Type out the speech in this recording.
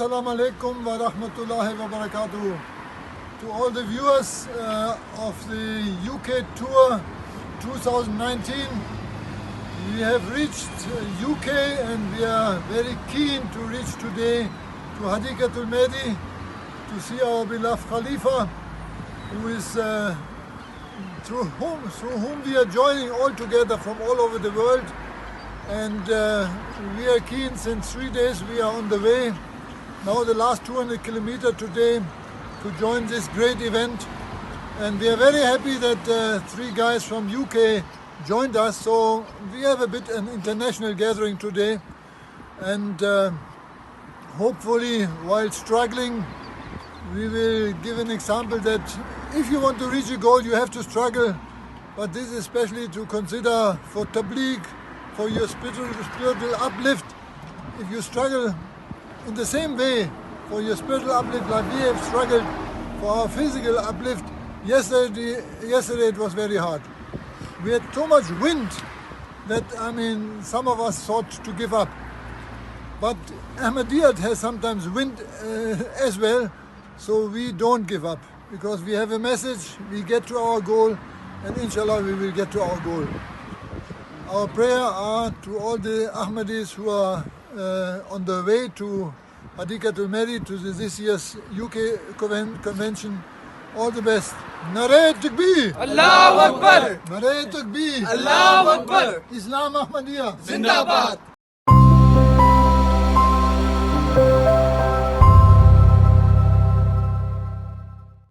Assalamu alaikum wa rahmatullahi wa barakatuh. To all the viewers of the UK Tour 2019, we have reached UK and we are very keen to reach today to Hadikatul Mehdi to see our beloved Khalifa, who is through whom we are joining all together from all over the world. And we are keen. Since 3 days we are on the way. Now the last 200 kilometers today to join this great event. And we are very happy that 3 guys from UK joined us. So we have a bit an international gathering today. And hopefully while struggling, we will give an example that if you want to reach a goal, you have to struggle. But this is especially to consider for Tabligh, for your spiritual uplift. If you struggle in the same way for your spiritual uplift like we have struggled for our physical uplift, yesterday it was very hard. We had so much wind that, some of us thought to give up. But Ahmadiyyat has sometimes wind as well, so we don't give up. Because we have a message, we get to our goal, and inshallah we will get to our goal. Our prayer are to all the Ahmadis who are on the way to Hadikatul Mehdi, to this year's UK convention. All the best. Nare Takbir! Allahu Akbar! Nare Takbir! Allahu Akbar! Islam Ahmadiyya! Zindabad!